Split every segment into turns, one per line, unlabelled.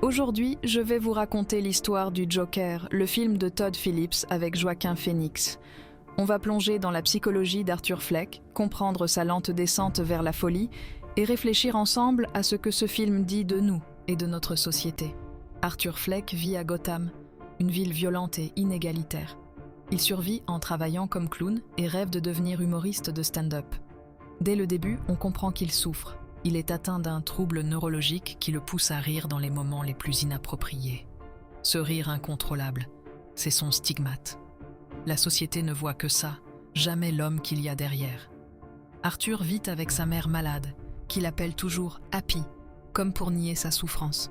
Aujourd'hui, je vais vous raconter l'histoire du Joker, le film de Todd Phillips avec Joaquin Phoenix. On va plonger dans la psychologie d'Arthur Fleck, comprendre sa lente descente vers la folie et réfléchir ensemble à ce que ce film dit de nous et de notre société. Arthur Fleck vit à Gotham, une ville violente et inégalitaire. Il survit en travaillant comme clown et rêve de devenir humoriste de stand-up. Dès le début, on comprend qu'il souffre. Il est atteint d'un trouble neurologique qui le pousse à rire dans les moments les plus inappropriés. Ce rire incontrôlable, c'est son stigmate. La société ne voit que ça, jamais l'homme qu'il y a derrière. Arthur vit avec sa mère malade, qu'il appelle toujours « Happy », comme pour nier sa souffrance.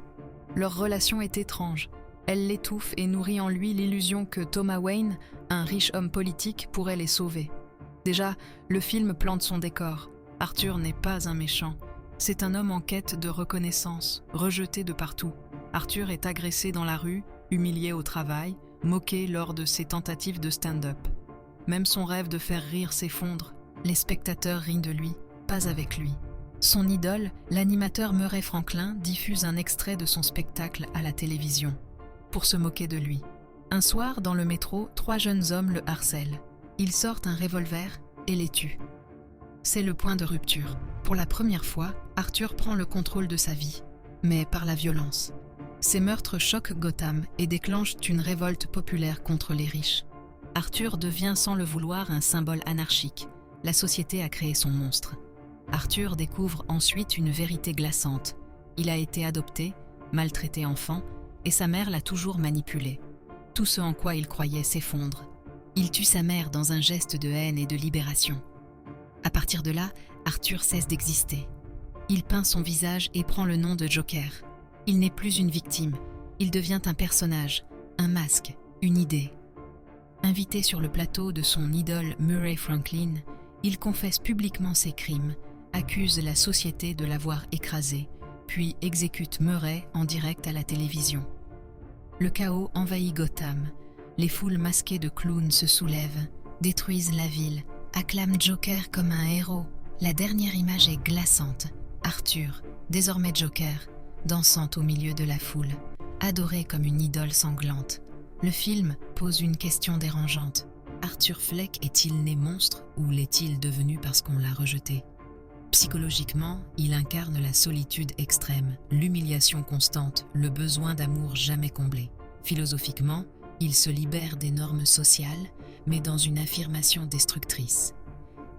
Leur relation est étrange. Elle l'étouffe et nourrit en lui l'illusion que Thomas Wayne, un riche homme politique, pourrait les sauver. Déjà, le film plante son décor. Arthur n'est pas un méchant. C'est un homme en quête de reconnaissance, rejeté de partout. Arthur est agressé dans la rue, humilié au travail, moqué lors de ses tentatives de stand-up. Même son rêve de faire rire s'effondre. Les spectateurs rient de lui, pas avec lui. Son idole, l'animateur Murray Franklin, diffuse un extrait de son spectacle à la télévision, pour se moquer de lui. Un soir, dans le métro, 3 jeunes hommes le harcèlent. Ils sortent un revolver et les tuent. C'est le point de rupture. Pour la première fois, Arthur prend le contrôle de sa vie, mais par la violence. Ces meurtres choquent Gotham et déclenchent une révolte populaire contre les riches. Arthur devient sans le vouloir un symbole anarchique. La société a créé son monstre. Arthur découvre ensuite une vérité glaçante. Il a été adopté, maltraité enfant, et sa mère l'a toujours manipulé. Tout ce en quoi il croyait s'effondre. Il tue sa mère dans un geste de haine et de libération. À partir de là, Arthur cesse d'exister. Il peint son visage et prend le nom de Joker. Il n'est plus une victime, il devient un personnage, un masque, une idée. Invité sur le plateau de son idole Murray Franklin, il confesse publiquement ses crimes, accuse la société de l'avoir écrasé, puis exécute Murray en direct à la télévision. Le chaos envahit Gotham. Les foules masquées de clowns se soulèvent, détruisent la ville, acclament Joker comme un héros. La dernière image est glaçante. Arthur, désormais Joker, dansant au milieu de la foule, adoré comme une idole sanglante. Le film pose une question dérangeante. Arthur Fleck est-il né monstre ou l'est-il devenu parce qu'on l'a rejeté? Psychologiquement, il incarne la solitude extrême, l'humiliation constante, le besoin d'amour jamais comblé. Philosophiquement, il se libère des normes sociales, mais dans une affirmation destructrice.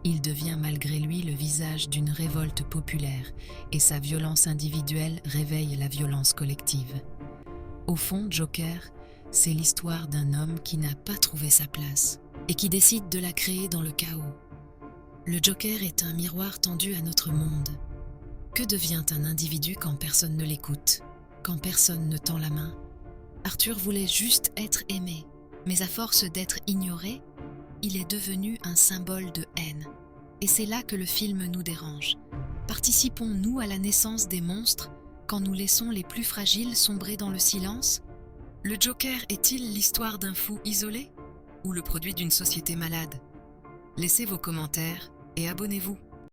Il devient malgré lui le visage d'une révolte populaire et sa violence individuelle réveille la violence collective. Au fond, Joker, c'est l'histoire d'un homme qui n'a pas trouvé sa place et qui décide de la créer dans le chaos. Le Joker est un miroir tendu à notre monde. Que devient un individu quand personne ne l'écoute, quand personne ne tend la main? Arthur voulait juste être aimé, mais à force d'être ignoré, il est devenu un symbole de haine. Et c'est là que le film nous dérange. Participons-nous à la naissance des monstres quand nous laissons les plus fragiles sombrer dans le silence? Le Joker est-il l'histoire d'un fou isolé ou le produit d'une société malade? Laissez vos commentaires et abonnez-vous.